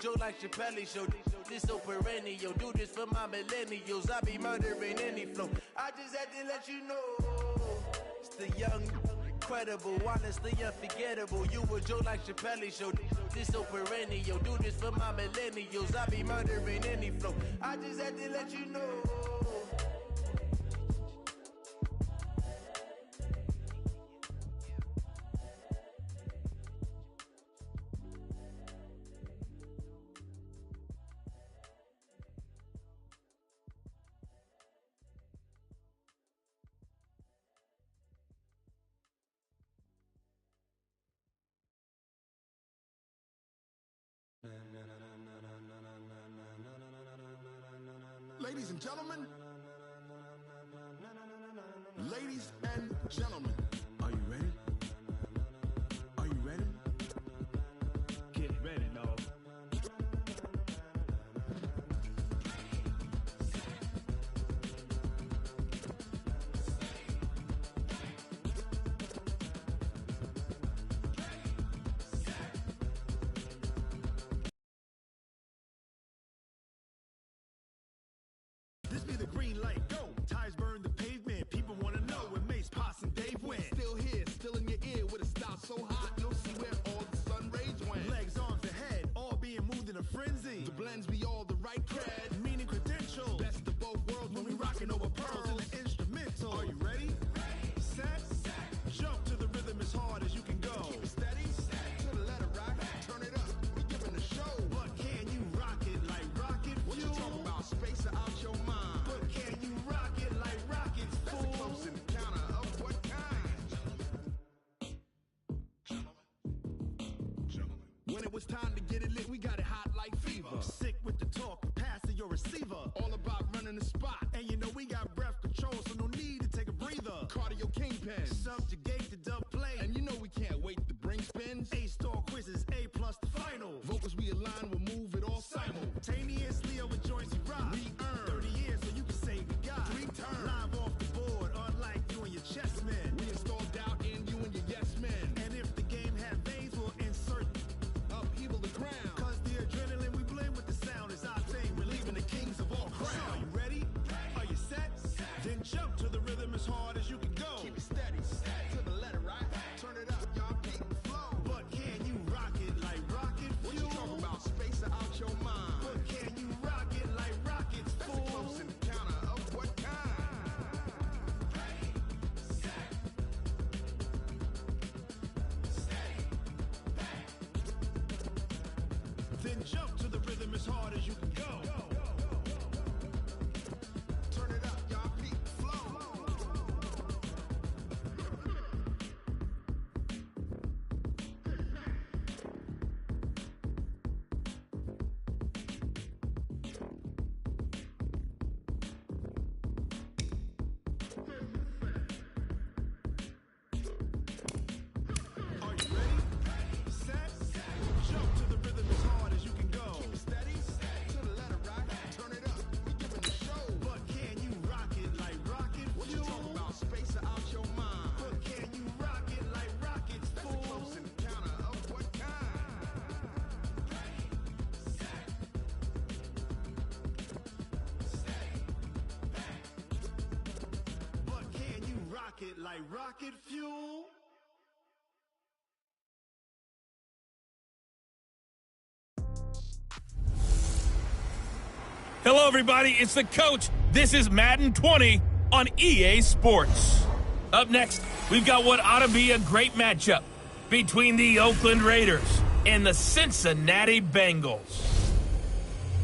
joke like Chappelle show. This so perennial, do this for my millennials. I be murdering any flow. I just had to let you know. It's the young, incredible, honestly unforgettable. You a joke like Chappelle show. This so perennial, do this for my millennials. I be murdering any flow. I just had to let you know. Ladies and gentlemen, ladies and gentlemen, are you ready? Are you ready? Get ready, dog. This be the green light, go. Tires burn the pavement. People want to know when Mace, Potts, and Dave went. Still here, still in your ear with a style so hot, you'll see where all the sun rays went. Legs, arms, and head, all being moved in a frenzy. The blends be all the right cred, meaning credentials. Best of both worlds when we rockin' over pearls in the instrumental. Are you ready? Set, jump to the rhythm as hard as you can go. Keep it steady, to the letter rock, turn it up, we giving a show. But can you rock it like rocket fuel? What you talking about, space out your mind? But can you rock it like rockets, fool? That's a close encounter of what kind? Gentlemen. When it was time to get it lit, we got it hot like fever. Sick with the talk, passing your receiver. All about running the spot. And you know we got breath control, so no need to take a breather. Cardio kingpin, subjugate the dub play. And you know we can't wait to bring spins. A-star quizzes, A+ the final. Vocals we align, we'll move it all simultaneously over joints we rock. We earn 30 years so you can say we got 3 turns. Live off the board, unlike you and your chess men. We install doubt in you and your yes men. And if the game had veins, we'll insert upheaval the ground. Cause the adrenaline we blend with the sound is our thing. We're leaving the kings of all crowns. So are you ready? Are you set? Then jump to the rhythm as hard as you can go. Keep it steady, to the letter right. Turn it up, y'all keep the flow. But can you rock it like rocket fuel? What you talking about, space out your mind? But can you rock it like rockets, fool? That's a close encounter of what kind? Then jump to the rhythm as hard as you can go. Turn it up, y'all peak flow. Are you ready? Set, jump to the rhythm as hard as you can go. Keep it steady, to the letter right. Turn it up, we giving the show. But can you rock it like rocket fuel? What you talking about, space out your mind? But can you rock it like rockets, fool? That's a close encounter of what kind? But can you rock it like rocket fuel? Hello, everybody. It's the coach. This is Madden 20 on EA Sports. Up next, we've got what ought to be a great matchup between the Oakland Raiders and the Cincinnati Bengals.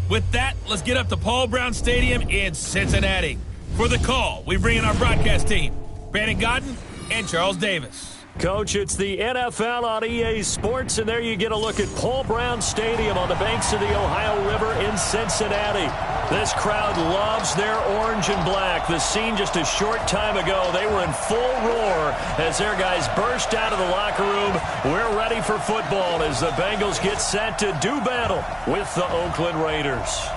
With that, let's get up to Paul Brown Stadium in Cincinnati. For the call, we bring in our broadcast team, Brandon Godden and Charles Davis. Coach, it's the NFL on EA Sports, and there you get a look at Paul Brown Stadium on the banks of the Ohio River in Cincinnati. This crowd loves their orange and black. The scene just a short time ago, they were in full roar as their guys burst out of the locker room. We're ready for football as the Bengals get set to do battle with the Oakland Raiders.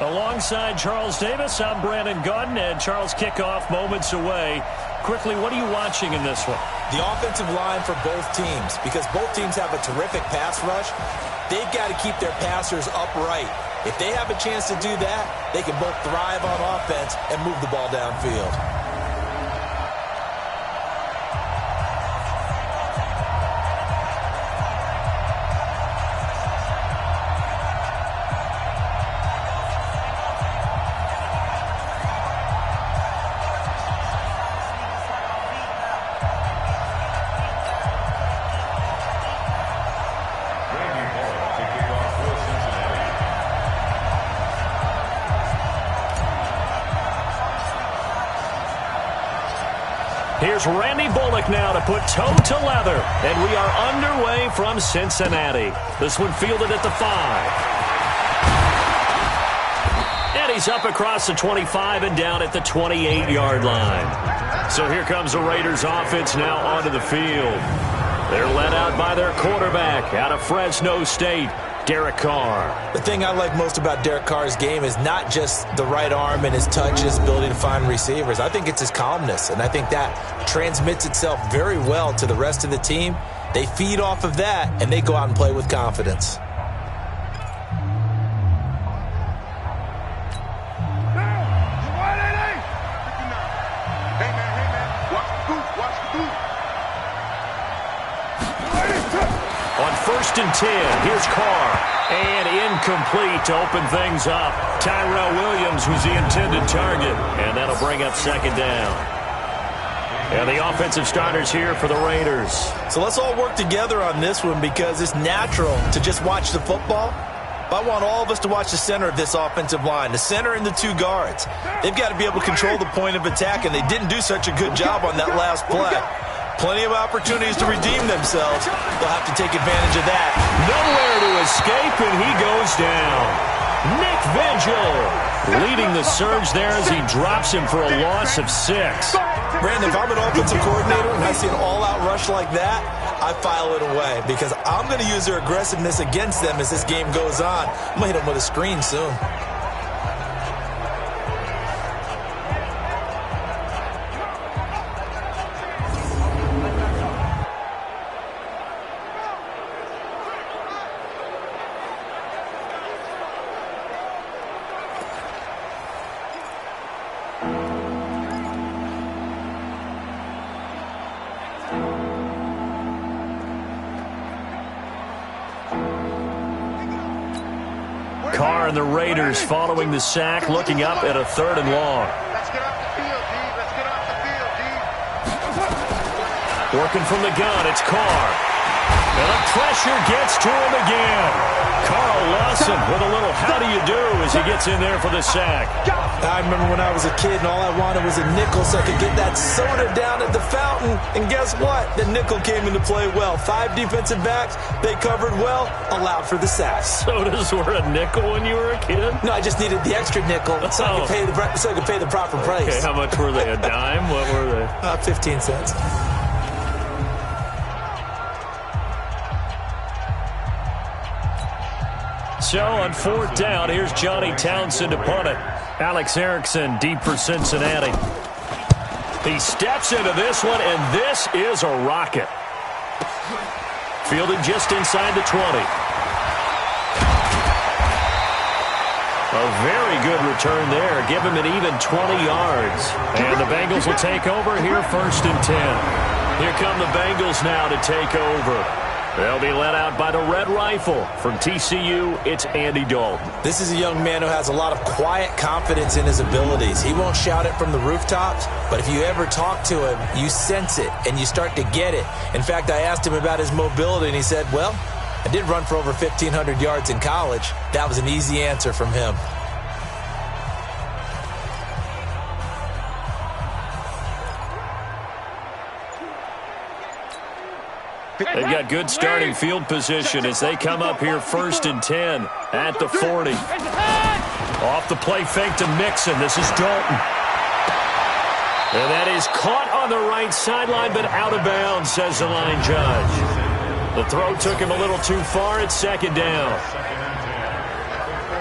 Alongside Charles Davis, I'm Brandon Godden, and Charles, kickoff moments away. Quickly, what are you watching in this one? The offensive line for both teams, because both teams have a terrific pass rush, they've got to keep their passers upright. If they have a chance to do that, they can both thrive on offense and move the ball downfield. Here's Randy Bullock now to put toe to leather. And we are underway from Cincinnati. This one fielded at the 5. And he's up across the 25 and down at the 28-yard line. So here comes the Raiders offense now onto the field. They're led out by their quarterback out of Fresno State, Derek Carr. The thing I like most about Derek Carr's game is not just the right arm and his touch, his ability to find receivers. I think it's his calmness, and I think that transmits itself very well to the rest of the team. They feed off of that, and they go out and play with confidence. On 1st and 10, here's Carr. And incomplete to open things up. Tyrell Williams was the intended target. And that'll bring up 2nd down. And the offensive starters here for the Raiders. So let's all work together on this one because it's natural to just watch the football. But I want all of us to watch the center of this offensive line, the center and the 2 guards. They've got to be able to control the point of attack, and they didn't do such a good job on that last play. Plenty of opportunities to redeem themselves. They'll have to take advantage of that. Nowhere to escape, and he goes down. Nick Vigil leading the surge there as he drops him for a loss of 6. Brandon, if I'm an offensive coordinator and I see an all-out rush like that, I file it away because I'm going to use their aggressiveness against them as this game goes on. I'm going to hit them with a screen soon. Carr and the Raiders following the sack, looking up at a 3rd and long. Let's get off the field, D. Let's get off the field, D. Working from the gun, it's Carr. And the pressure gets to him again. Carl Lawson with a little how do you do as he gets in there for the sack. I remember when I was a kid and all I wanted was a nickel so I could get that soda down at the fountain. And guess what? The nickel came into play well. 5 defensive backs, they covered well, allowed for the sack. Sodas were a nickel when you were a kid? No, I just needed the extra nickel so I could pay the proper price. Okay, how much were they? A dime? What were they? 15 cents. So on 4th down, here's Johnny Townsend to punt it. Alex Erickson deep for Cincinnati. He steps into this one, and this is a rocket. Fielded just inside the 20. A very good return there. Give him an even 20 yards. And the Bengals will take over here 1st and 10. Here come the Bengals now to take over. They'll be led out by the Red Rifle. From TCU, it's Andy Dalton. This is a young man who has a lot of quiet confidence in his abilities. He won't shout it from the rooftops, but if you ever talk to him, you sense it, and you start to get it. In fact, I asked him about his mobility, and he said, well, I did run for over 1,500 yards in college. That was an easy answer from him. They've got good starting field position as they come up here 1st and 10 at the 40. Off the play fake to Mixon. This is Dalton. And that is caught on the right sideline, but out of bounds, says the line judge. The throw took him a little too far. It's 2nd down.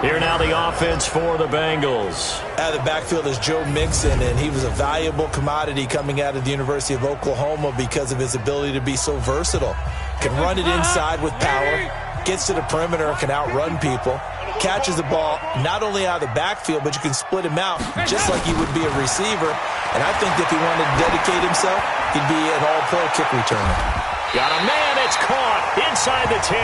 Here now the offense for the Bengals. Out of the backfield is Joe Mixon, and he was a valuable commodity coming out of the University of Oklahoma because of his ability to be so versatile. Can run it inside with power, gets to the perimeter, can outrun people, catches the ball not only out of the backfield, but you can split him out just like he would be a receiver. And I think if he wanted to dedicate himself, he'd be an all-pro kick returner. Got a man, it's caught inside the 10.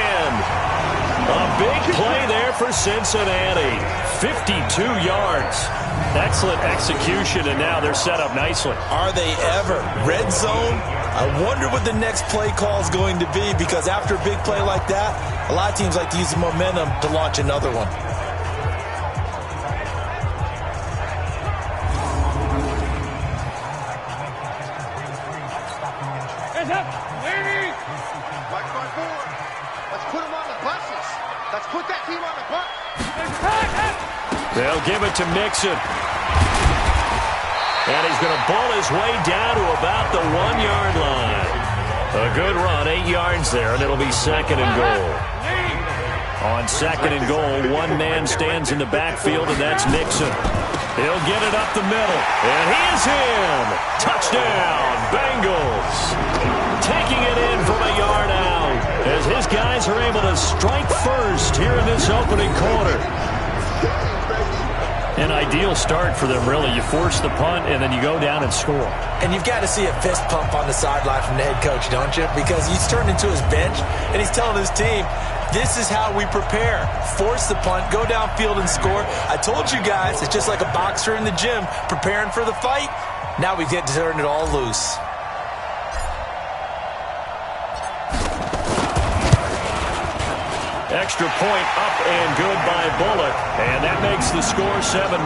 A big play there for Cincinnati. 52 yards. Excellent execution, and now they're set up nicely. Are they ever? Red zone? I wonder what the next play call is going to be, because after a big play like that, a lot of teams like to use the momentum to launch another one. Hands up! Lady! Let's put them on the buses. Let's put that team on the bus. They'll give it to Mixon. And he's going to ball his way down to about the 1-yard line. A good run, 8 yards there, and it'll be 2nd and goal. On 2nd and goal, one man stands in the backfield, and that's Mixon. He'll get it up the middle, and he is in. Touchdown, Bengals. Taking it in from a yard out as his guys are able to strike first here in this opening quarter. An ideal start for them, really. You force the punt, and then you go down and score. And you've got to see a fist pump on the sideline from the head coach, don't you? Because he's turned into his bench, and he's telling his team, this is how we prepare. Force the punt, go downfield and score. I told you guys, it's just like a boxer in the gym preparing for the fight. Now we get to turn it all loose. Extra point up and good by Bullock. And that makes the score 7-0.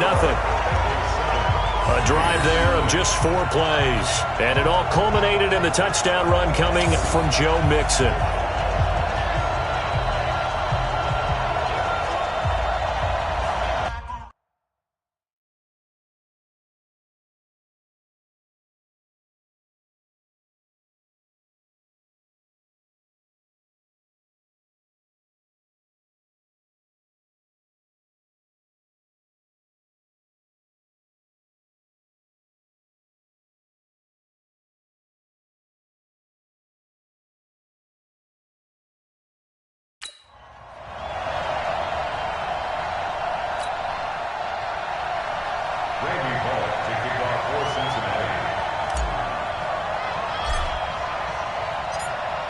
A drive there of just 4 plays. And it all culminated in the touchdown run coming from Joe Mixon.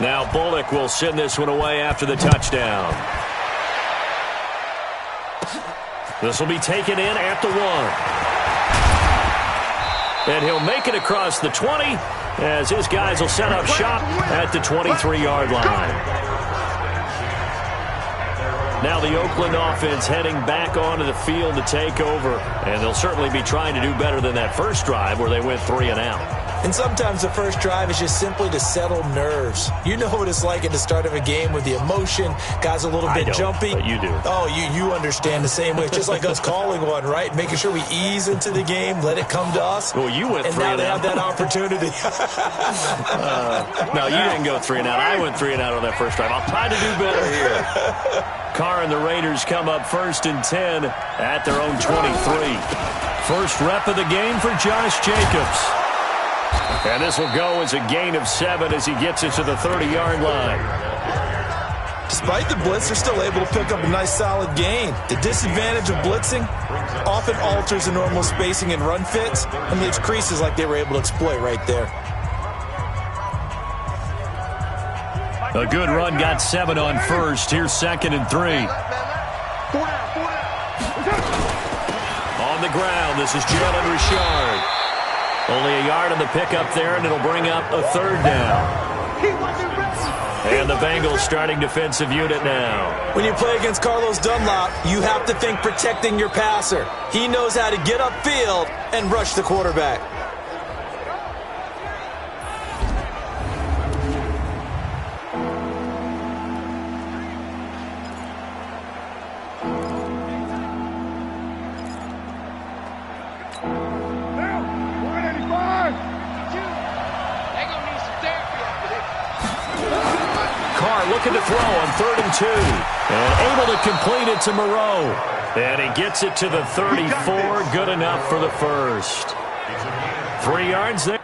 Now Bullock will send this one away after the touchdown. This will be taken in at the 1. And he'll make it across the 20 as his guys will set up shop at the 23-yard line. Now the Oakland offense heading back onto the field to take over. And they'll certainly be trying to do better than that first drive where they went 3 and out. And sometimes the first drive is just simply to settle nerves. You know what it's like at the start of a game with the emotion. Guys a little bit jumpy. But you do. Oh, you understand the same way. It's just like us calling one, right? Making sure we ease into the game, let it come to us. Well, you went 3 and out. And now they out. have that opportunity. No, you didn't go 3 and out. I went 3 and out on that first drive. I'll try to do better here. Carr and the Raiders come up 1st and 10 at their own 23. First rep of the game for Josh Jacobs. And this will go as a gain of 7 as he gets it to the 30-yard line. Despite the blitz, they're still able to pick up a nice solid gain. The disadvantage of blitzing often alters the normal spacing and run fits and leaves creases like they were able to exploit right there. A good run got 7 on first. Here's 2nd and 3. On the ground, this is Jalen Richard. Only a yard on the pickup there, and it'll bring up a 3rd down. And the Bengals starting defensive unit now. When you play against Carlos Dunlap, you have to think protecting your passer. He knows how to get upfield and rush the quarterback. Looking to throw on 3rd and 2. And able to complete it to Moreau. And he gets it to the 34. Good enough for the first. 3 yards there.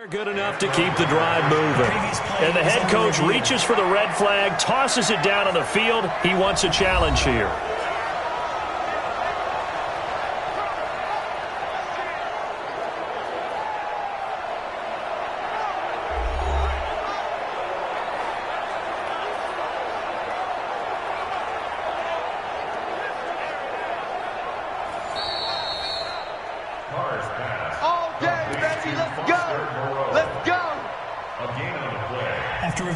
Good enough to keep the drive moving. And the head coach reaches for the red flag, tosses it down on the field. He wants a challenge here.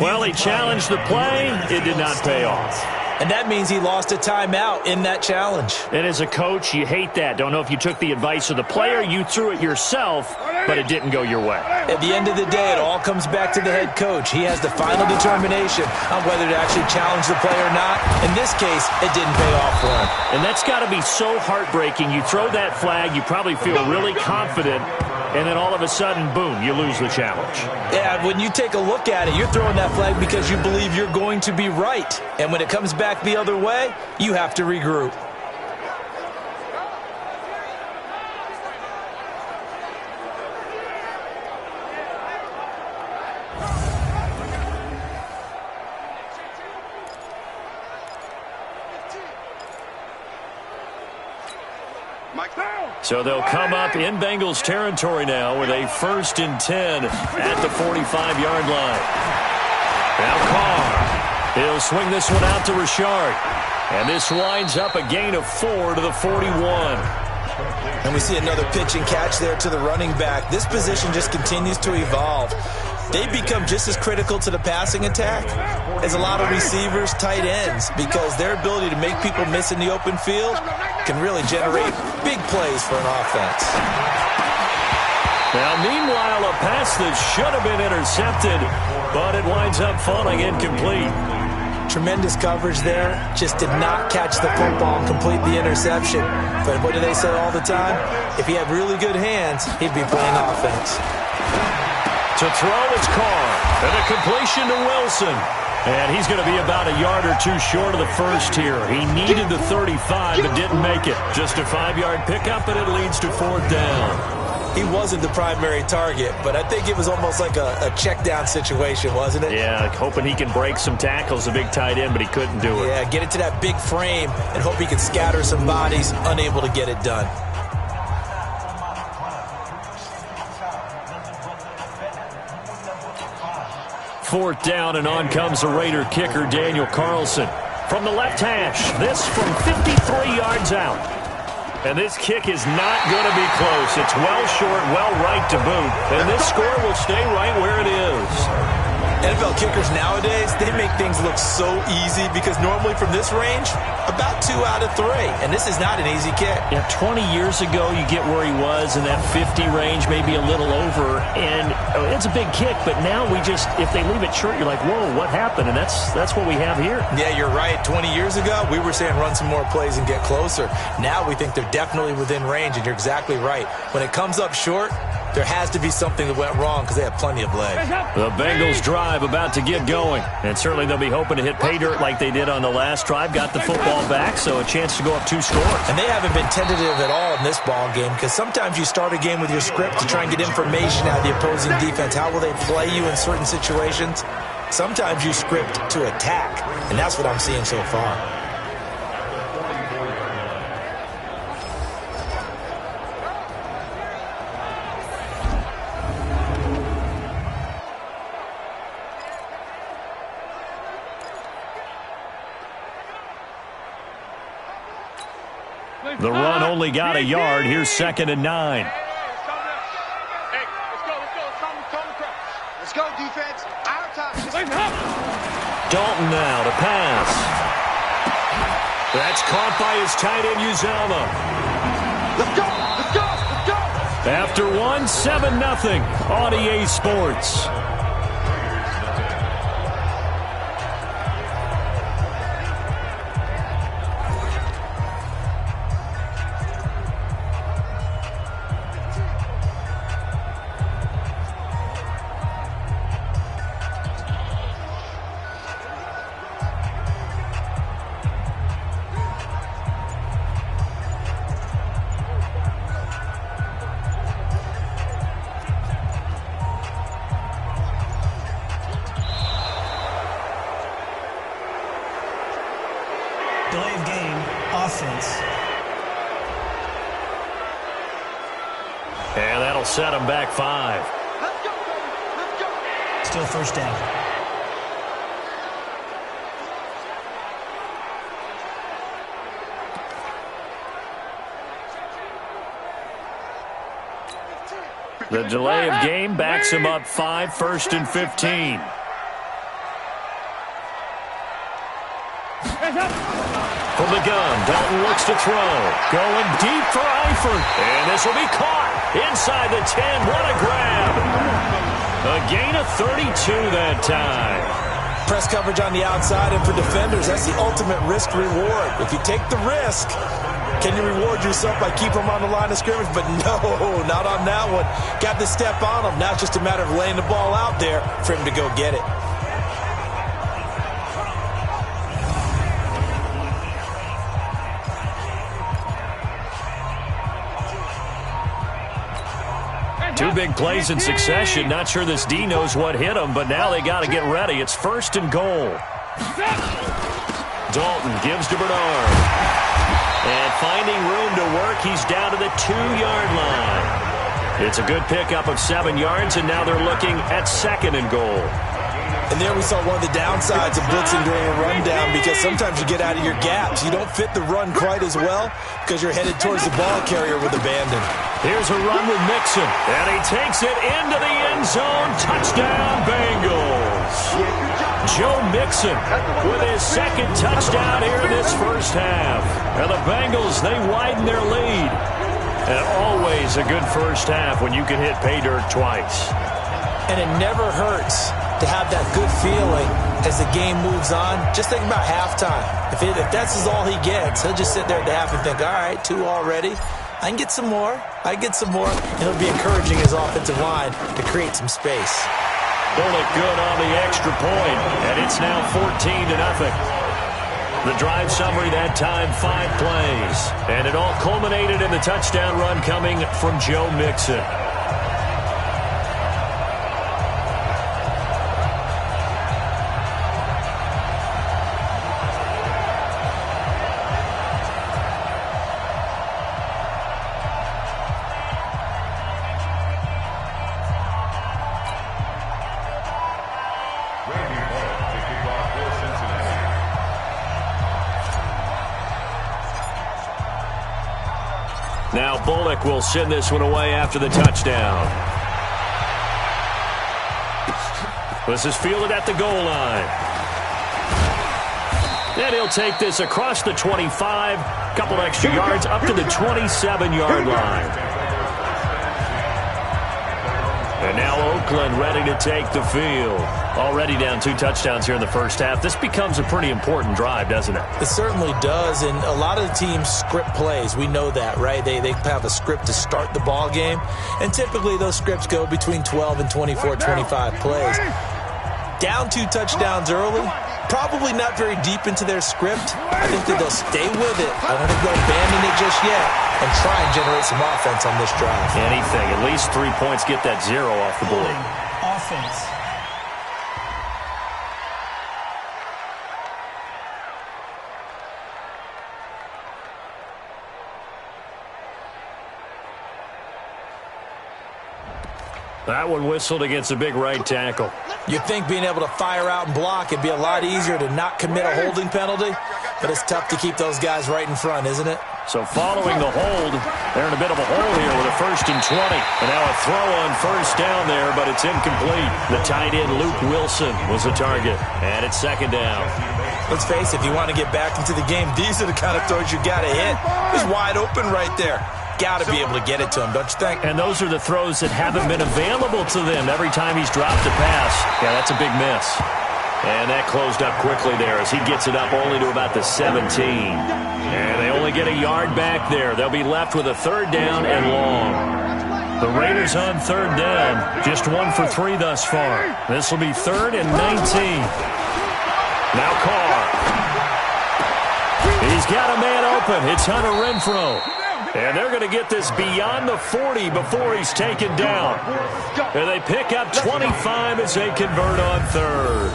Well, he challenged the play. It did not pay off. And that means he lost a timeout in that challenge. And as a coach, you hate that. Don't know if you took the advice of the player, you threw it yourself, but it didn't go your way. At the end of the day, it all comes back to the head coach. He has the final determination on whether to actually challenge the play or not. In this case, it didn't pay off for him. And that's got to be so heartbreaking. You throw that flag, you probably feel really confident, and then all of a sudden, boom, you lose the challenge. Yeah, when you take a look at it, you're throwing that flag because you believe you're going to be right. And when it comes back the other way, you have to regroup. So they'll come up in Bengals territory now with a 1st and 10 at the 45-yard line. Now Carr. He'll swing this one out to Richard. And this winds up a gain of 4 to the 41. And we see another pitch and catch there to the running back. This position just continues to evolve. They become just as critical to the passing attack as a lot of receivers, tight ends, because their ability to make people miss in the open field can really generate big plays for an offense. Now, meanwhile, a pass that should have been intercepted, but it winds up falling incomplete. Tremendous coverage there. Just did not catch the football and complete the interception. But what do they say all the time? If he had really good hands, he'd be playing offense. To throw, it's Carr. And a completion to Wilson. And he's going to be about a yard or two short of the first here. He needed the 35, but didn't make it. Just a 5-yard pickup, and it leads to 4th down. He wasn't the primary target, but I think it was almost like a check down situation, wasn't it? Yeah, hoping he can break some tackles, a big tight end, but he couldn't do it. Yeah, get it to that big frame and hope he can scatter some bodies, unable to get it done. Fourth down, and on comes the Raider kicker, Daniel Carlson. From the left hash, this from 53 yards out. And this kick is not going to be close. It's well short, well right to boot. And this score will stay right where it is. NFL kickers nowadays, they make things look so easy because normally from this range, about 2 out of 3. And this is not an easy kick. Yeah, 20 years ago, you get where he was in that 50 range, maybe a little over. And it's a big kick, but now we just, if they leave it short, you're like, whoa, what happened? And that's what we have here. Yeah, you're right. 20 years ago, we were saying run some more plays and get closer. Now we think they're definitely within range, and you're exactly right. When it comes up short, there has to be something that went wrong because they have plenty of legs. The Bengals drive about to get going. And certainly they'll be hoping to hit pay dirt like they did on the last drive. Got the football back, so a chance to go up 2 scores. And they haven't been tentative at all in this ball game because sometimes you start a game with your script to try and get information out of the opposing defense. How will they play you in certain situations? Sometimes you script to attack, and that's what I'm seeing so far. The run only got a yard. Here's 2nd and 9. Let's go, defense. Our time. Dalton now to pass. That's caught by his tight end, Uzama. Let's go. Let's go. Let's go. After 7-0 on EA Sports. offense. And that'll set them back 5. Still first down. The delay of game backs him up 5, 1st and 15. From the gun, Dalton looks to throw. Going deep for Eifert. And this will be caught inside the 10. What a grab. A gain of 32 that time. Press coverage on the outside, and for defenders, that's the ultimate risk-reward. If you take the risk, can you reward yourself by keeping them on the line of scrimmage? But no, not on that one. Got the step on him. Now it's just a matter of laying the ball out there for him to go get it. Two big plays in succession. Not sure this D knows what hit him, but now they got to get ready. It's 1st and goal. Dalton gives to Bernard. And finding room to work, he's down to the 2-yard line. It's a good pickup of 7 yards, and now they're looking at 2nd and goal. And there we saw one of the downsides of blitzing during a rundown, because sometimes you get out of your gaps. You don't fit the run quite as well because you're headed towards the ball carrier with abandon. Here's a run with Mixon, and he takes it into the end zone. Touchdown, Bengals. Joe Mixon with his 2nd touchdown here in this first half. And the Bengals, they widen their lead. And always a good first half when you can hit pay dirt twice. And it never hurts to have that good feeling as the game moves on. Just think about halftime. If that's all he gets, he'll just sit there at the half and think, all right, 2 already. I can get some more. And it'll be encouraging his offensive line to create some space. Bullock good on the extra point, and it's now 14-0. The drive summary that time, 5 plays. And it all culminated in the touchdown run coming from Joe Mixon. Now Bullock will send this one away after the touchdown. This is fielded at the goal line. And he'll take this across the 25, couple extra yards up to the 27-yard line. And now Oakland ready to take the field. Already down 2 touchdowns here in the first half. This becomes a pretty important drive, doesn't it? It certainly does, and a lot of the teams script plays. We know that, right? They have a script to start the ball game, and typically those scripts go between 12 and 24, 25 plays. Down 2 touchdowns early, probably not very deep into their script. I think that they'll stay with it. I don't think they'll abandon it just yet and try and generate some offense on this drive. Anything. At least 3 points, get that 0 off the board. Offense. That one whistled against a big right tackle. You'd think being able to fire out and block it'd be a lot easier to not commit a holding penalty, but it's tough to keep those guys right in front, isn't it? So following the hold, they're in a bit of a hole here with a 1st and 20. And now a throw on 1st down there, but it's incomplete. The tight end, Luke Wilson, was the target. And it's 2nd down. Let's face it, if you want to get back into the game, these are the kind of throws you got to hit. He's wide open right there. Got to be able to get it to him, don't you think? And those are the throws that haven't been available to them every time he's dropped a pass. Yeah, that's a big miss. And that closed up quickly there as he gets it up only to about the 17. And they only get a yard back there. They'll be left with a 3rd down and long. The Raiders on 3rd down, just 1 for 3 thus far. This will be 3rd and 19. Now Carr. He's got a man open. It's Hunter Renfrow. And they're going to get this beyond the 40 before he's taken down. And they pick up 25 as they convert on 3rd.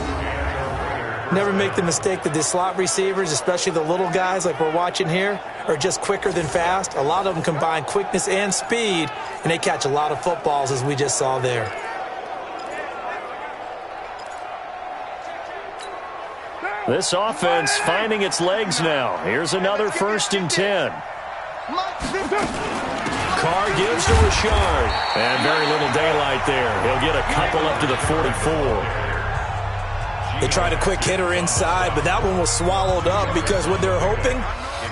Never make the mistake that the slot receivers, especially the little guys like we're watching here, are just quicker than fast. A lot of them combine quickness and speed, and they catch a lot of footballs, as we just saw there. This offense finding its legs now. Here's another 1st and 10. Carr gives to Richard. And very little daylight there. He'll get a couple up to the 44. They tried a quick hitter inside, but that one was swallowed up because what they're hoping,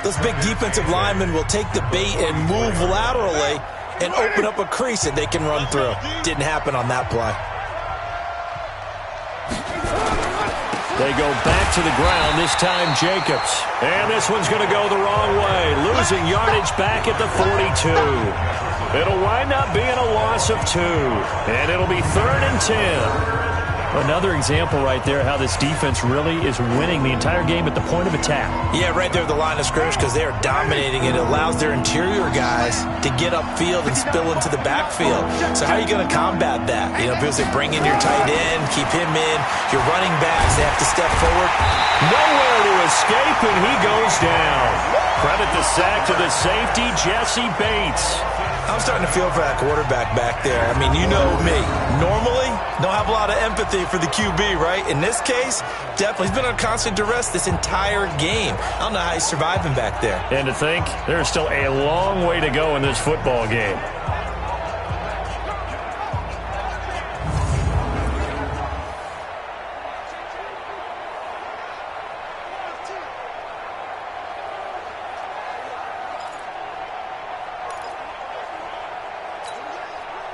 those big defensive linemen will take the bait and move laterally and open up a crease that they can run through. Didn't happen on that play. They go back to the ground, this time Jacobs. And this one's going to go the wrong way, losing yardage back at the 42. It'll wind up being a loss of 2, and it'll be 3rd and 10. Another example right there how this defense really is winning the entire game at the point of attack. Yeah, right there at the line of scrimmage because they are dominating. It allows their interior guys to get upfield and spill into the backfield. So how are you going to combat that? You know, because they bring in your tight end, keep him in. Your running backs, they have to step forward. Nowhere to escape, and he goes down. Credit the sack to the safety, Jesse Bates. I'm starting to feel for that quarterback back there. I mean, you know me. Normally, don't have a lot of empathy for the QB, right? In this case, definitely. He's been under constant duress this entire game. I don't know how he's surviving back there. And to think, there's still a long way to go in this football game.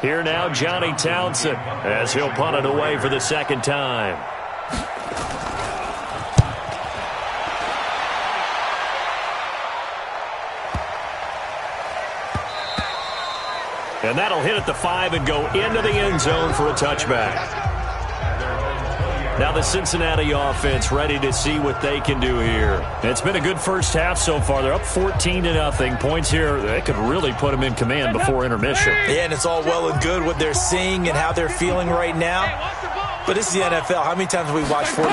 Here now, Johnny Townsend, as he'll punt it away for the 2nd time. And that'll hit at the 5 and go into the end zone for a touchback. Now the Cincinnati offense ready to see what they can do here. It's been a good first half so far. They're up 14-0. Points here, they could really put them in command before intermission. Yeah, and it's all well and good what they're seeing and how they're feeling right now. But this is the NFL. How many times have we watched 14-0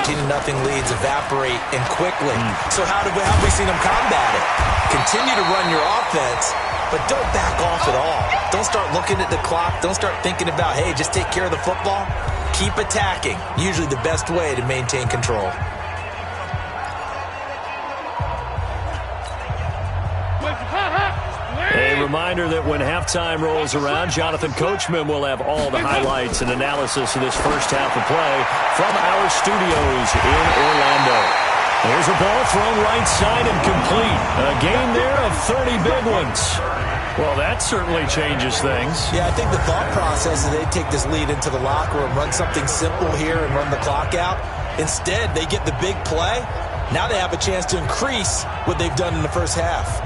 leads evaporate and quickly? So how have we seen them combat it? Continue to run your offense, but don't back off at all. Don't start looking at the clock. Don't start thinking about, hey, just take care of the football. Keep attacking. Usually the best way to maintain control. A reminder that when halftime rolls around, Jonathan Coachman will have all the highlights and analysis of this first half of play from our studios in Orlando. There's a ball thrown right side and complete. A gain there of 30 big ones. Well, that certainly changes things. Yeah, I think the thought process is they take this lead into the locker room, run something simple here and run the clock out. Instead, they get the big play. Now they have a chance to increase what they've done in the first half.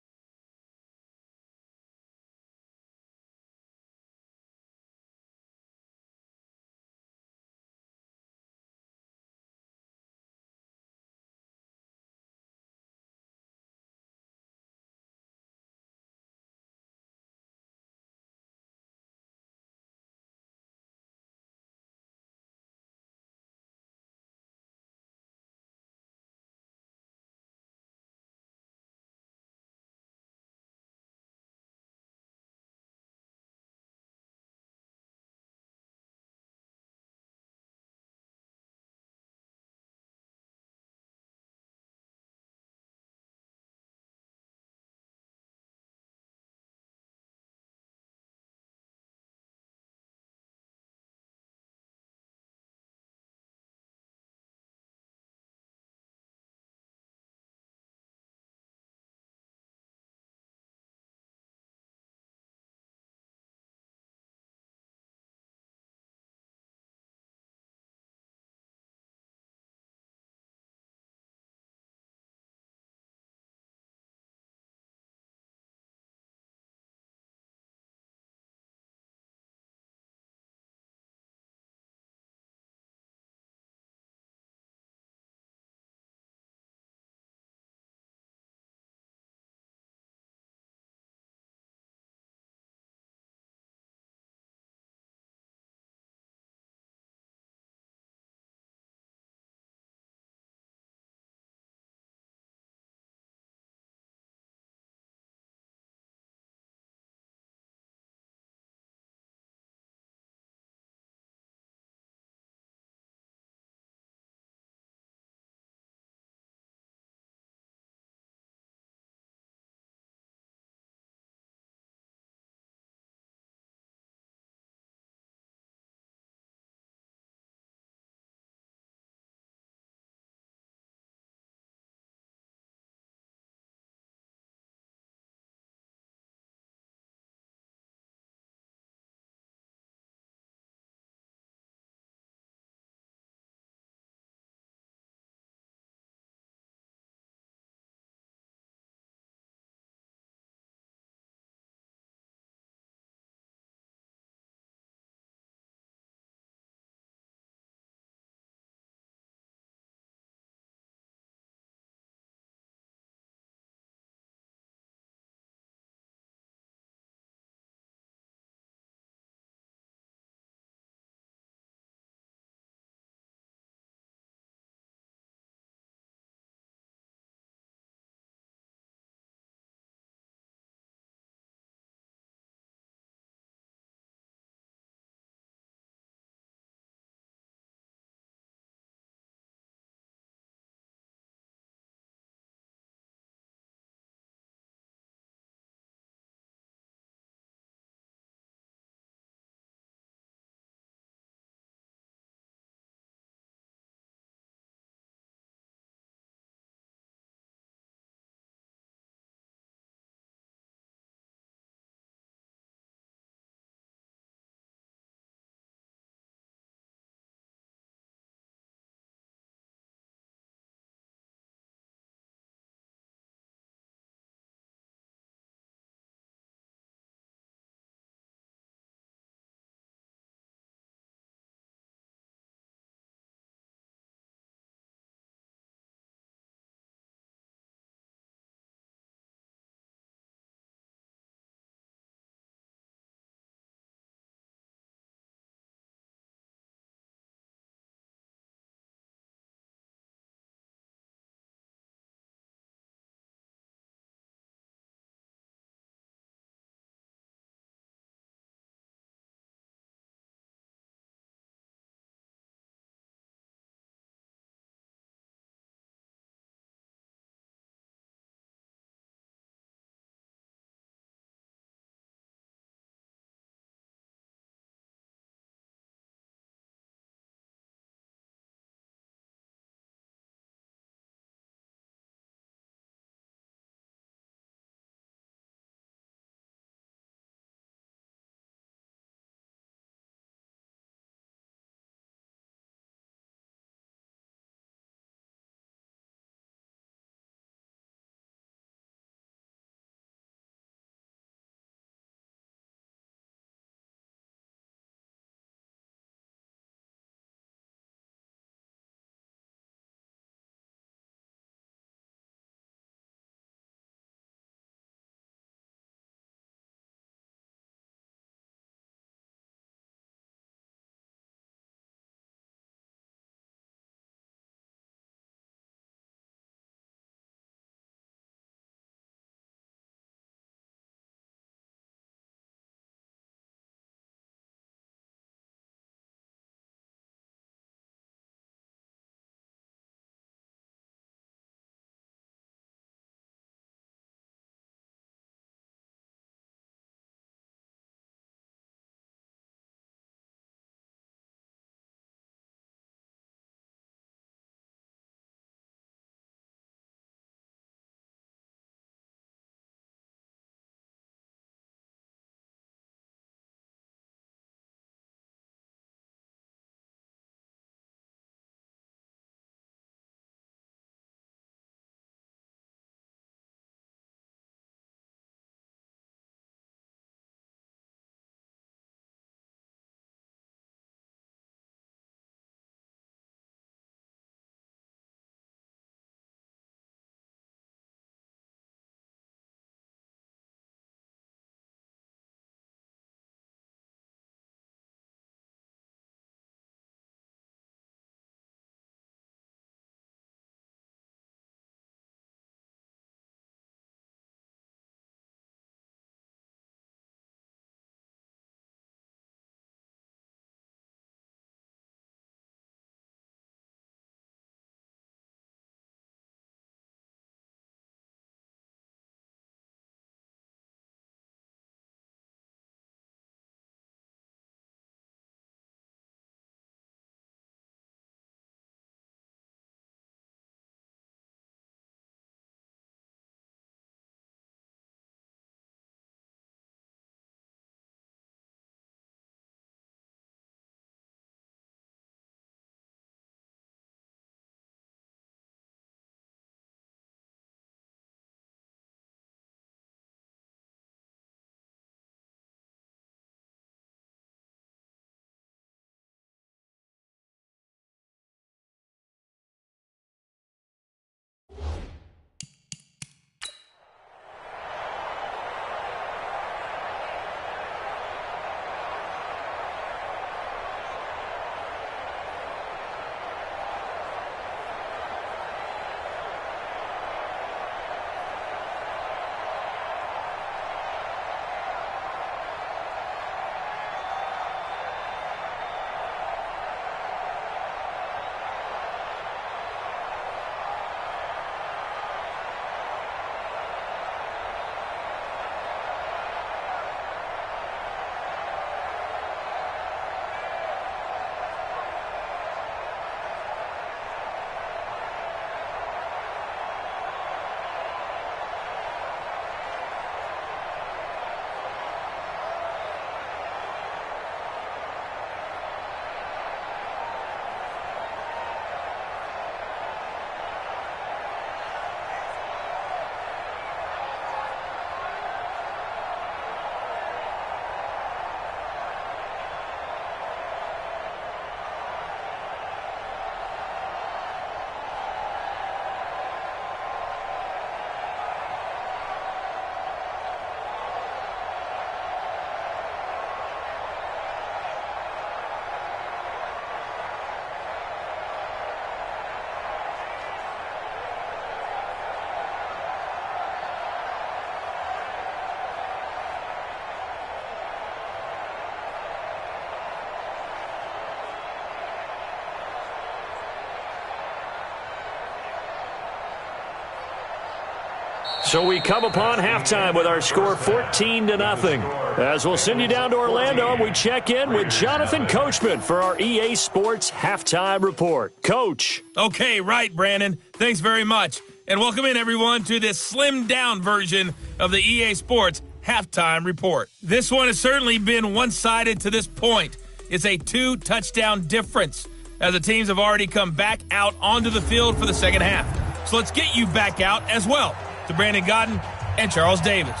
So we come upon halftime with our score 14-0. As we'll send you down to Orlando, and we check in with Jonathan Coachman for our EA Sports Halftime Report. Coach. Okay, right, Brandon. Thanks very much. And welcome in, everyone, to this slimmed-down version of the EA Sports Halftime Report. This one has certainly been one-sided to this point. It's a 2-touchdown difference, as the teams have already come back out onto the field for the second half. So let's get you back out as well, to Brandon Godden and Charles Davis.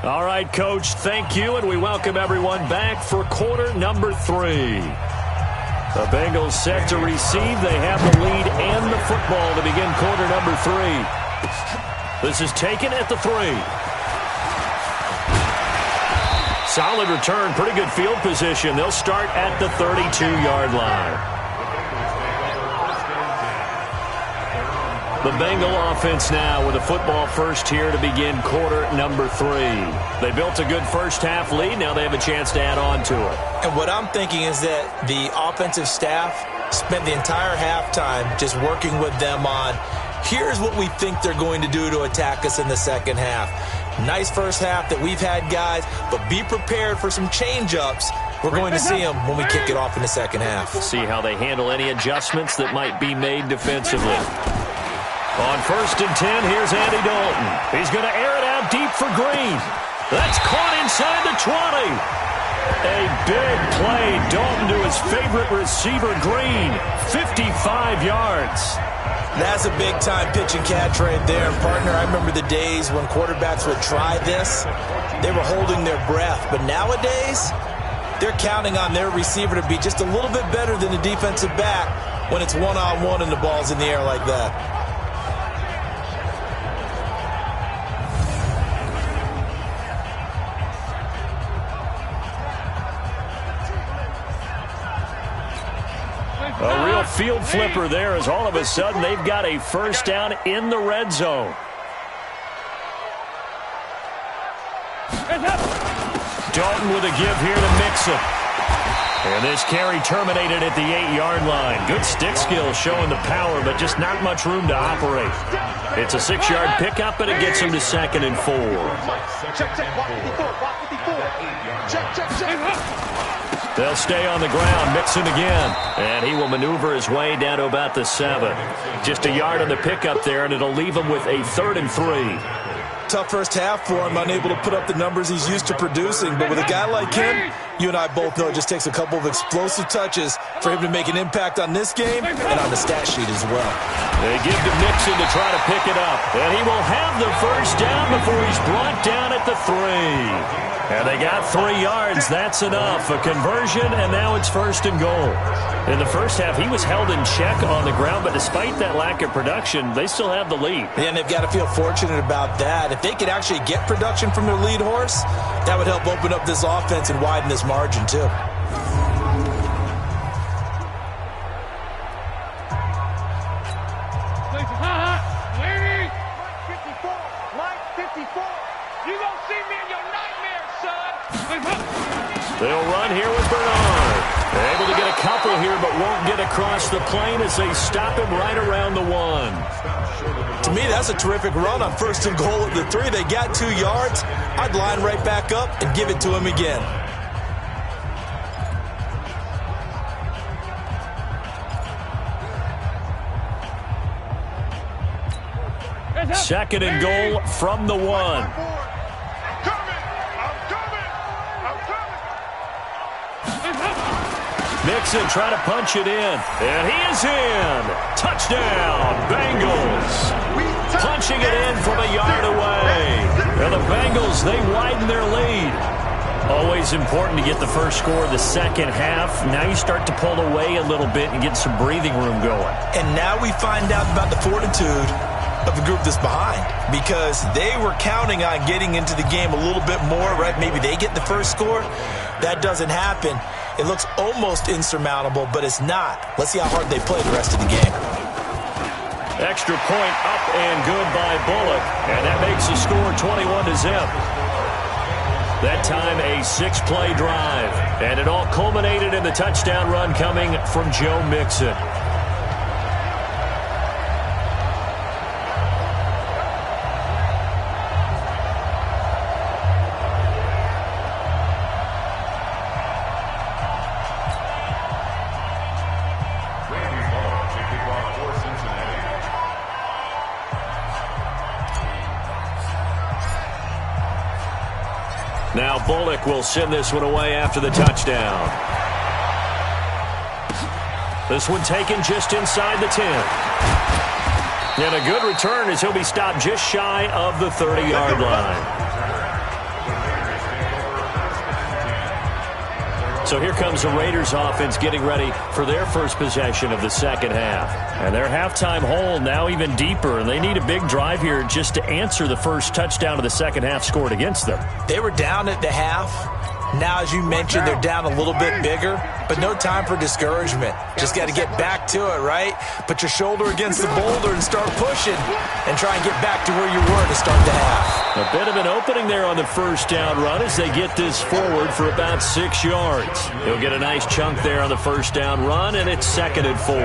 All right, Coach, thank you, and we welcome everyone back for quarter number 3. The Bengals set to receive. They have the lead and the football to begin quarter number 3. This is taken at the 3. Solid return, pretty good field position. They'll start at the 32-yard line. The Bengal offense now with a football first here to begin quarter number 3. They built a good first half lead. Now they have a chance to add on to it. And what I'm thinking is that the offensive staff spent the entire halftime just working with them on, here's what we think they're going to do to attack us in the second half. Nice first half that we've had, guys, but be prepared for some change-ups. We're going to see them when we kick it off in the second half. See how they handle any adjustments that might be made defensively. On 1st and 10, here's Andy Dalton. He's going to air it out deep for Green. That's caught inside the 20. A big play. Dalton to his favorite receiver, Green. 55 yards. That's a big-time pitch and catch right there. Partner, I remember the days when quarterbacks would try this. They were holding their breath. But nowadays, they're counting on their receiver to be just a little bit better than the defensive back when it's one-on-one and the ball's in the air like that. A real field flipper there as all of a sudden they've got a first down in the red zone. Dalton with a give here to Mixon. And this carry terminated at the 8-yard line. Good stick skill showing the power, but just not much room to operate. It's a 6-yard pickup, and it gets him to 2nd and 4. They'll stay on the ground. Mixon again. And he will maneuver his way down to about the 7. Just a yard on the pickup there, and it'll leave him with a 3rd and 3. Tough first half for him, unable to put up the numbers he's used to producing. But with a guy like him, you and I both know it just takes a couple of explosive touches for him to make an impact on this game and on the stat sheet as well. They give to Mixon to try to pick it up. And he will have the first down before he's brought down at the 3. And they got 3 yards. That's enough. A conversion, and now it's 1st and goal. In the first half, he was held in check on the ground, but despite that lack of production, they still have the lead. And they've got to feel fortunate about that. If they could actually get production from their lead horse, that would help open up this offense and widen this margin, too. They'll run here with Bernard. They're able to get a couple here, but won't get across the plane as they stop him right around the 1. To me, that's a terrific run on 1st and goal at the 3. They got 2 yards. I'd line right back up and give it to him again. Second and goal from the 1. Mixon trying to punch it in. And he is in. Touchdown, Bengals. Punching it in from a yard away. And the Bengals, they widen their lead. Always important to get the first score of the second half. Now you start to pull away a little bit and get some breathing room going. And now we find out about the fortitude of the group that's behind, because they were counting on getting into the game a little bit more, right? Maybe they get the first score. That doesn't happen. It looks almost insurmountable, but it's not. Let's see how hard they play the rest of the game. Extra point up and good by Bullock, and that makes the score 21-0. That time a 6-play drive, and it all culminated in the touchdown run coming from Joe Mixon. Bullock will send this one away after the touchdown. This one taken just inside the 10. And a good return as he'll be stopped just shy of the 30-yard line. So here comes the Raiders offense getting ready for their first possession of the second half. And their halftime hole now even deeper, and they need a big drive here just to answer the first touchdown of the second half scored against them. They were down at the half. Now, as you mentioned, they're down a little bit bigger, but no time for discouragement. Just got to get back to it, right? Put your shoulder against the boulder and start pushing and try and get back to where you were to start the half. A bit of an opening there on the first down run as they get this forward for about 6 yards. He'll get a nice chunk there on the first down run, and it's 2nd and 4.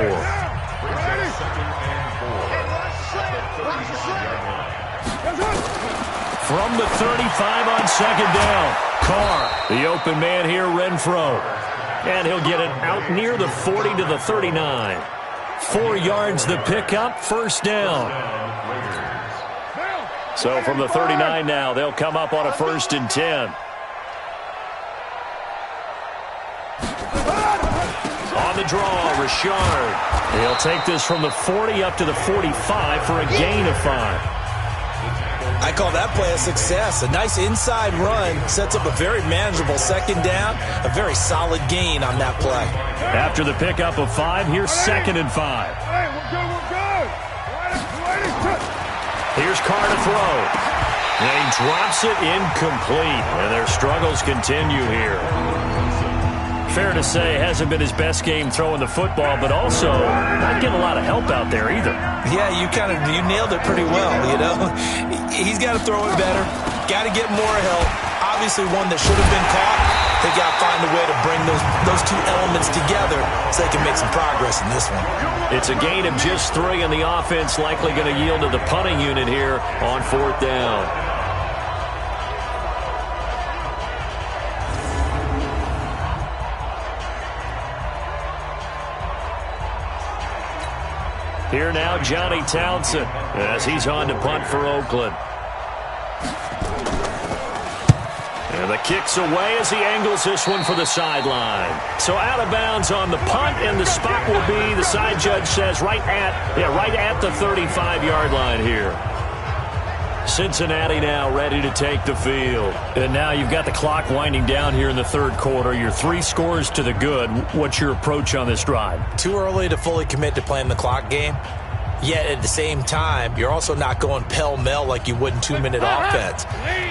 From the 35 on 2nd down, Carr, the open man here, Renfro. And he'll get it out near the 40 to the 39. 4 yards the pickup, first down. So from the 39 now, they'll come up on a 1st and 10. On the draw, Richard. He'll take this from the 40 up to the 45 for a gain of 5. I call that play a success. A nice inside run sets up a very manageable 2nd down. A very solid gain on that play. After the pickup of 5, here's 2nd and 5. Hey, we're good. Here's Carr to throw. And he drops it incomplete. And their struggles continue here. Fair to say, hasn't been his best game throwing the football, but also not getting a lot of help out there either. Yeah, you nailed it pretty well, you know. He's got to throw it better. Got to get more help. Obviously one that should have been caught. They got to find a way to bring those two elements together so they can make some progress in this one. It's a gain of just 3, and the offense likely going to yield to the punting unit here on 4th down. Here now, Johnny Townsend, as he's on to punt for Oakland. And the kick's away as he angles this one for the sideline. So out of bounds on the punt, and the spot will be, the side judge says, right at the 35-yard line here. Cincinnati now ready to take the field. And now you've got the clock winding down here in the 3rd quarter. You're 3 scores to the good. What's your approach on this drive? Too early to fully commit to playing the clock game. Yet at the same time, you're also not going pell-mell like you would in 2-minute offense.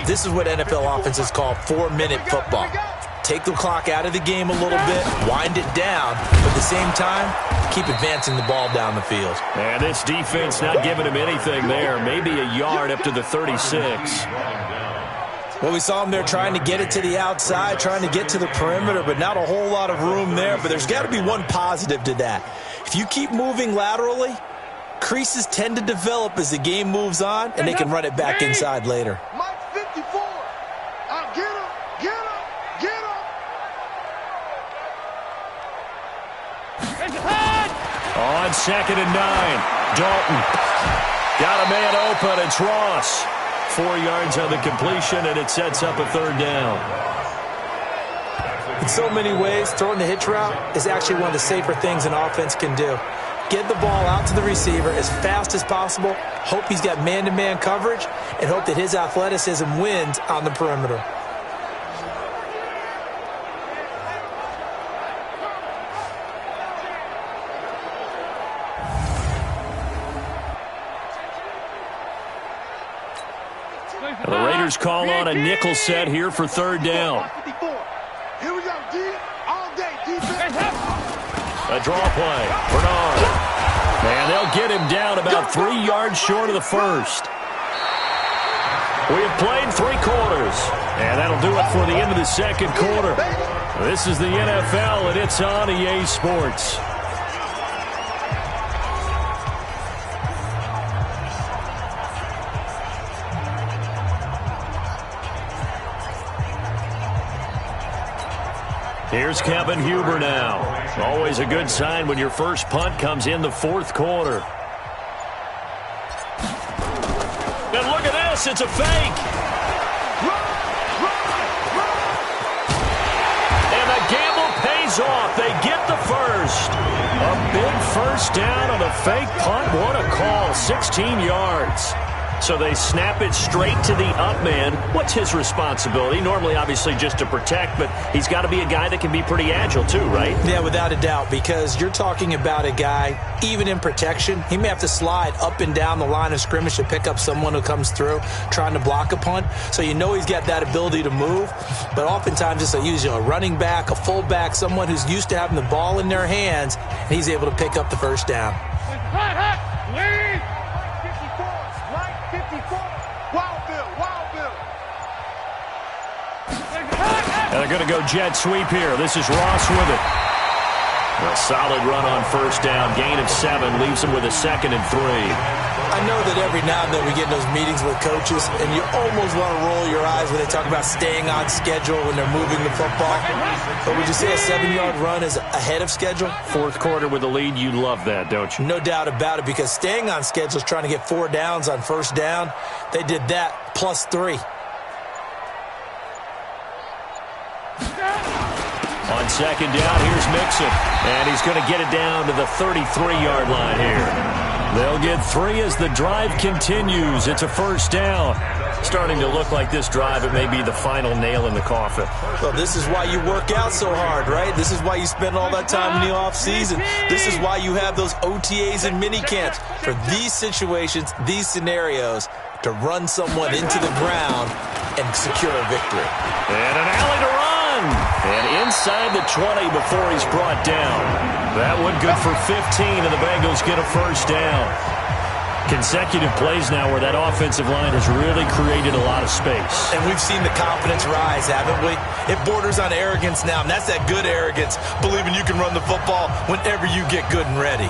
This is what NFL offenses call 4-minute football. Take the clock out of the game a little bit, wind it down, but at the same time, keep advancing the ball down the field. And this defense not giving him anything there. Maybe a yard up to the 36. Well, we saw him there trying to get it to the outside, trying to get to the perimeter, but not a whole lot of room there. But there's got to be one positive to that. If you keep moving laterally, creases tend to develop as the game moves on, and they can run it back inside later. Mike 54. Get him. On 2nd and 9, Dalton. Got a man open. It's Ross. 4 yards on the completion, and it sets up a 3rd down. In so many ways, throwing the hitch route is actually one of the safer things an offense can do. Get the ball out to the receiver as fast as possible, hope he's got man-to-man coverage, and hope that his athleticism wins on the perimeter. The Raiders call on a nickel set here for 3rd down. Here we go, D. All day, defense. A draw play. Bernard. And they'll get him down about 3 yards short of the first. We have played 3 quarters. And that'll do it for the end of the 2nd quarter. This is the NFL, and it's on EA Sports. Here's Kevin Huber now. Always a good sign when your first punt comes in the 4th quarter. And look at this, it's a fake. pays off. They get the first. A big first down on a fake punt. What a call. 16 yards. So they snap it straight to the up man. What's his responsibility? Normally, obviously, just to protect, but he's got to be a guy that can be pretty agile too, right? Yeah, without a doubt, because you're talking about a guy, even in protection, he may have to slide up and down the line of scrimmage to pick up someone who comes through trying to block a punt. So you know he's got that ability to move, but oftentimes it's usually a running back, a fullback, someone who's used to having the ball in their hands, and he's able to pick up the first down. And they're going to go jet sweep here. This is Ross with it. A solid run on first down. Gain of 7 leaves him with a 2nd and 3. I know that every now and then we get in those meetings with coaches, and you almost want to roll your eyes when they talk about staying on schedule when they're moving the football. But would you say a 7-yard run is ahead of schedule? Fourth quarter with a lead, you love that, don't you? No doubt about it, because staying on schedule is trying to get 4 downs on first down. They did that plus 3. On second down, here's Mixon. And he's going to get it down to the 33-yard line here. They'll get 3 as the drive continues. It's a first down. Starting to look like this drive, it may be the final nail in the coffin. Well, this is why you work out so hard, right? This is why you spend all that time in the offseason. This is why you have those OTAs and mini camps. For these situations, these scenarios, to run someone into the ground and secure a victory. And an alley to run. And inside the 20 before he's brought down. That one good for 15, and the Bengals get a first down. Consecutive plays now where that offensive line has really created a lot of space. And we've seen the confidence rise, haven't we? It borders on arrogance now, and that's that good arrogance, believing you can run the football whenever you get good and ready.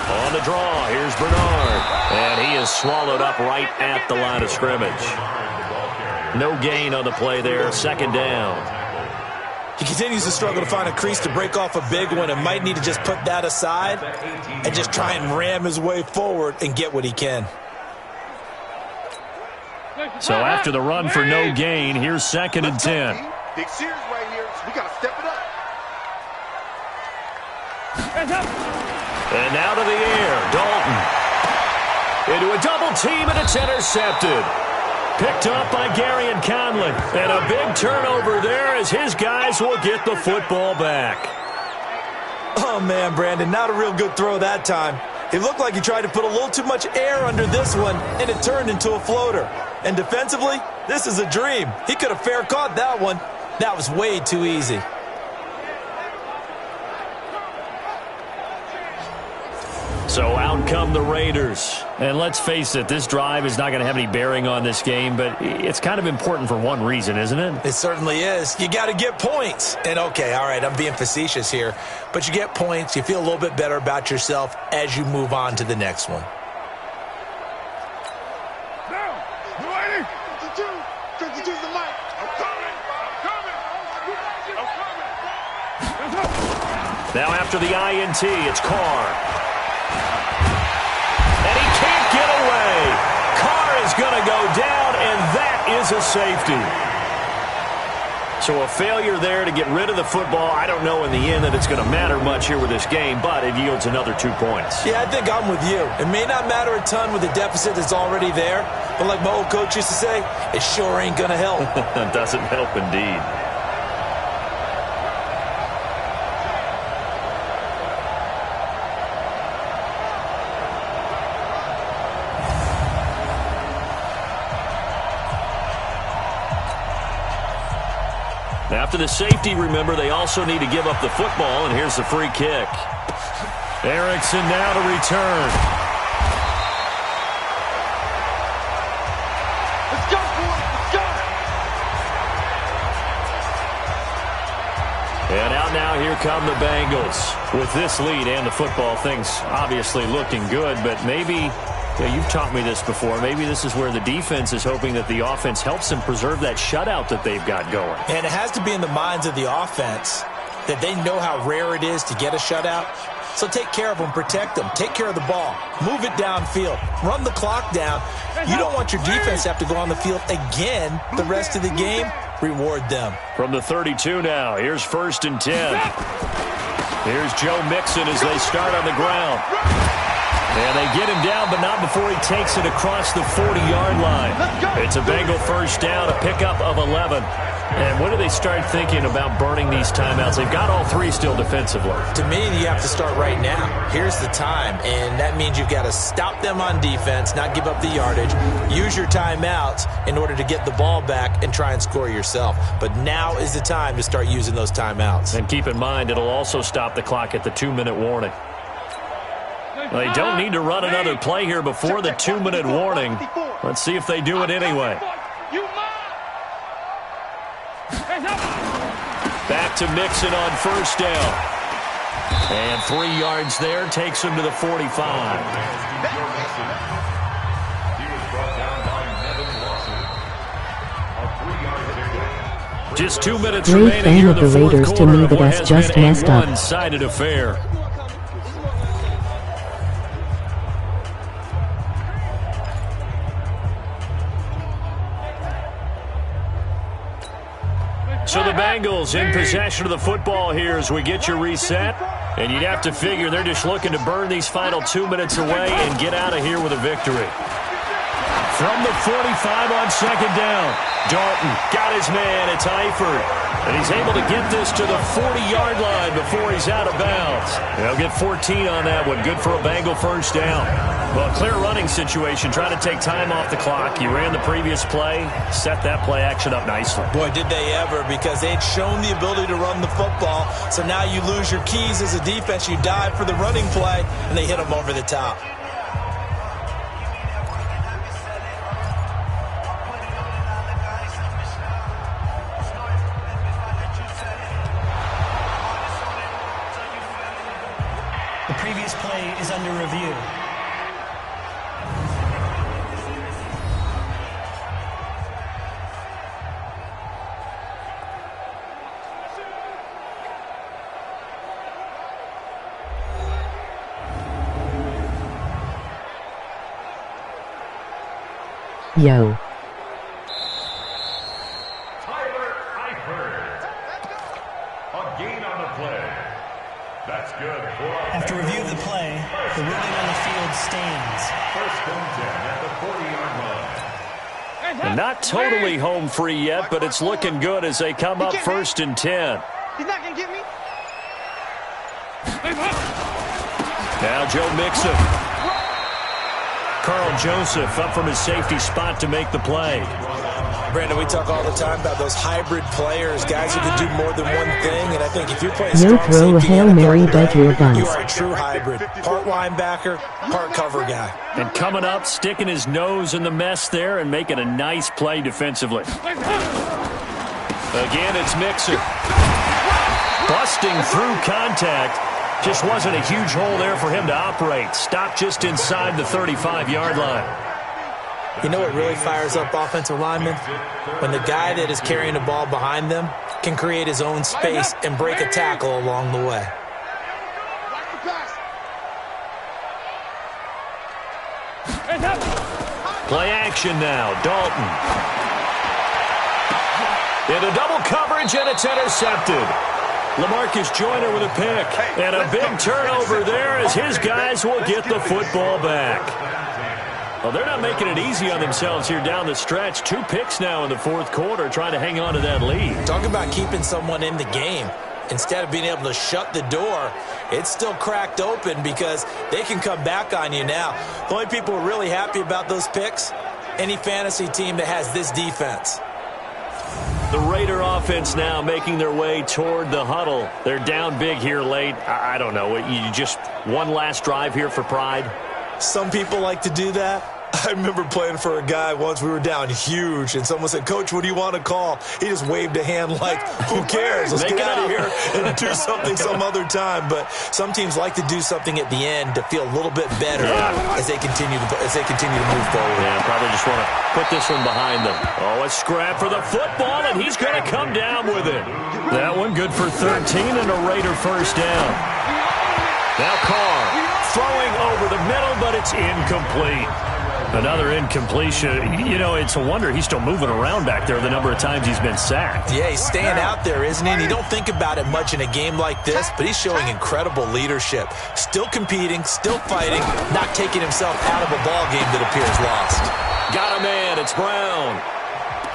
On the draw, here's Bernard. And he is swallowed up right at the line of scrimmage. No gain on the play there, second down. He continues to struggle to find a crease to break off a big one and might need to just put that aside and just try and ram his way forward and get what he can. So after the run for no gain, here's 2nd and 10. Big series right here, so we got to step it up. And now to the air, Dalton. Into a double team, and it's intercepted. Picked up by Gary and Conley. And a big turnover there as his guys will get the football back. Oh, man, Brandon, not a real good throw that time. It looked like he tried to put a little too much air under this one, and it turned into a floater. And defensively, this is a dream. He could have fair caught that one. That was way too easy. So out come the Raiders. And let's face it, this drive is not going to have any bearing on this game, but it's kind of important for one reason, isn't it? It certainly is. You got to get points. And okay, all right, I'm being facetious here, but you get points, you feel a little bit better about yourself as you move on to the next one. Now after the INT, it's Carr. And he can't get away. Carr is going to go down, and that is a safety. So a failure there to get rid of the football. I don't know in the end that it's going to matter much here with this game, but it yields another 2 points. Yeah, I think I'm with you. It may not matter a ton with the deficit that's already there, but like my old coach used to say, it sure ain't going to help. It doesn't help indeed. After the safety, remember, they also need to give up the football, and here's the free kick. Erickson now to return. Let's go, boys. Let's go. And out now, here come the Bengals. With this lead and the football, things obviously looking good, but maybe Yeah, you've taught me this before. Maybe this is where the defense is hoping that the offense helps them preserve that shutout that they've got going. And it has to be in the minds of the offense that they know how rare it is to get a shutout. So take care of them, protect them, take care of the ball, move it downfield, run the clock down. You don't want your defense to have to go on the field again the rest of the game. Reward them. From the 32 now, here's 1st and 10. Here's Joe Mixon as they start on the ground. And they get him down, but not before he takes it across the 40-yard line. It's a Bengal first down, a pickup of 11. And when do they start thinking about burning these timeouts? They've got all 3 still defensively. To me, you have to start right now. Here's the time, and that means you've got to stop them on defense, not give up the yardage, use your timeouts in order to get the ball back and try and score yourself. But now is the time to start using those timeouts. And keep in mind, it'll also stop the clock at the 2-minute warning. Well, they don't need to run another play here before the 2-minute warning. Let's see if they do it anyway. Back to Mixon on first down. And 3 yards there takes him to the 45. Just 2 minutes remaining here in the fourth quarter. To me, but that's just messed up. One-sided affair. So the Bengals in possession of the football here as we get your reset. And you'd have to figure they're just looking to burn these final 2 minutes away and get out of here with a victory. From the 45 on second down, Dalton got his man. It's Eifert. And he's able to get this to the 40-yard line before he's out of bounds. They'll get 14 on that one. Good for a Bengal first down. Well, clear running situation, trying to take time off the clock. You ran the previous play, set that play action up nicely. Boy, did they ever, because they'd shown the ability to run the football. So now you lose your keys as a defense. You dive for the running play, and they hit them over the top. The previous play is under review. Yo. Tyler Eifert. A gain on the play. That's good. After review of the play, the ruling on the field stands. First and 10 at the 40-yard line. Not totally home free yet, but it's looking good as they come up 1st and 10. He's not going to get me. Now Joe Mixon. Carl Joseph up from his safety spot to make the play. Brandon, we talk all the time about those hybrid players, guys who can do more than one thing, and I think if you're playing No strong throw a safety Hail Mary, NFL, bet your buns. you are a true hybrid. Part linebacker, part cover guy. And coming up, sticking his nose in the mess there and making a nice play defensively. Again, it's Mixon. Busting through contact. Just wasn't a huge hole there for him to operate. Stopped just inside the 35-yard line. You know what really fires up offensive linemen? When the guy that is carrying the ball behind them can create his own space and break a tackle along the way. Play action now. Dalton. Into double coverage, and it's intercepted. LaMarcus Joyner with a pick. And a big turnover there as his guys will get the football back. Well, they're not making it easy on themselves here down the stretch. 2 picks now in the fourth quarter, trying to hang on to that lead. Talk about keeping someone in the game. Instead of being able to shut the door, it's still cracked open because they can come back on you now. The only people who are really happy about those picks, any fantasy team that has this defense. The Raider offense now making their way toward the huddle. They're down big here late. I don't know. You just one last drive here for pride? Some people like to do that. I remember playing for a guy once. We were down huge, and someone said, "Coach, what do you want to call?" He just waved a hand like, "Who cares? Let's get out of here and do something some other time." But some teams like to do something at the end to feel a little bit better as they continue to move forward. Yeah, probably just want to put this one behind them. Oh, a scrap for the football, and he's going to come down with it. That one good for 13 and a Raider first down. Now Carr throwing over the middle, but it's incomplete. Another incompletion. You know, it's a wonder he's still moving around back there the number of times he's been sacked. Yeah, he's staying out there, isn't he? And you don't think about it much in a game like this, but he's showing incredible leadership. Still competing, still fighting, not taking himself out of a ball game that appears lost. Got a man. It's Brown.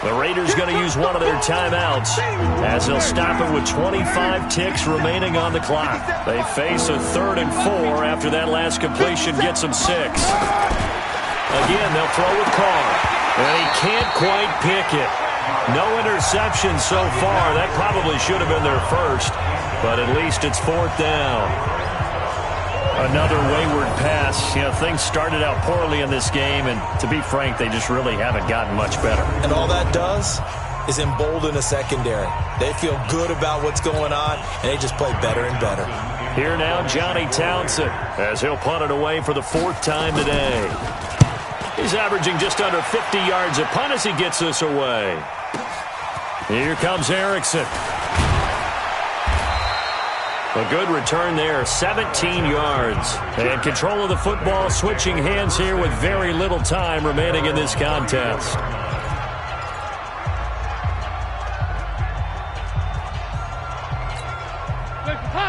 The Raiders going to use one of their timeouts as they'll stop it with 25 ticks remaining on the clock. They face a 3rd and 4 after that last completion gets them 6. Again, they'll throw with Carr, and he can't quite pick it. No interception so far. That probably should have been their first, but at least it's 4th down. Another wayward pass. You know, things started out poorly in this game, and to be frank, they just really haven't gotten much better. And all that does is embolden a secondary. They feel good about what's going on, and they just play better and better. Here now, Johnny Townsend, as he'll punt it away for the 4th time today. He's averaging just under 50 yards a punt as he gets this away. Here comes Erickson. A good return there, 17 yards. And control of the football, switching hands here with very little time remaining in this contest.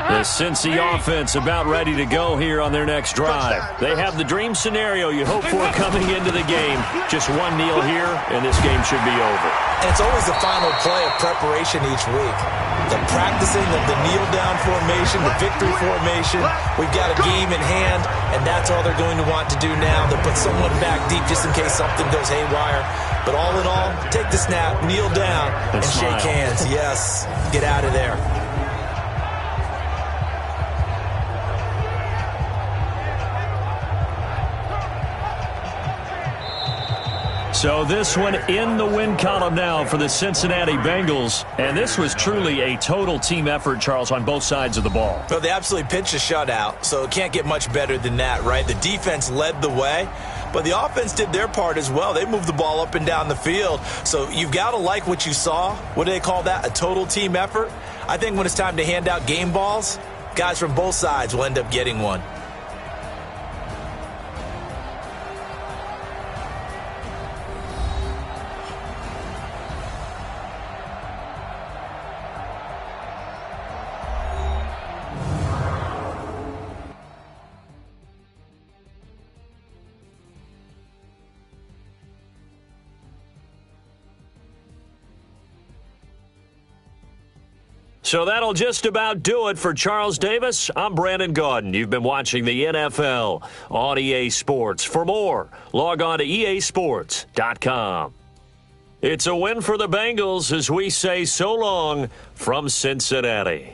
The Cincy offense about ready to go here on their next drive. They have the dream scenario you hope for coming into the game. Just one kneel here, and this game should be over. And it's always the final play of preparation each week. The practicing of the kneel-down formation, the victory formation. We've got a game in hand, and that's all they're going to want to do now. They'll put someone back deep just in case something goes haywire. But all in all, take the snap, kneel down, and shake hands. Yes, get out of there. So this one in the win column now for the Cincinnati Bengals. And this was truly a total team effort, Charles, on both sides of the ball. Well, they absolutely pitched a shutout, so it can't get much better than that, right? The defense led the way, but the offense did their part as well. They moved the ball up and down the field. So you've got to like what you saw. What do they call that? A total team effort? I think when it's time to hand out game balls, guys from both sides will end up getting one. So that'll just about do it for Charles Davis. I'm Brandon Gaudin. You've been watching the NFL on EA Sports. For more, log on to easports.com. It's a win for the Bengals as we say so long from Cincinnati.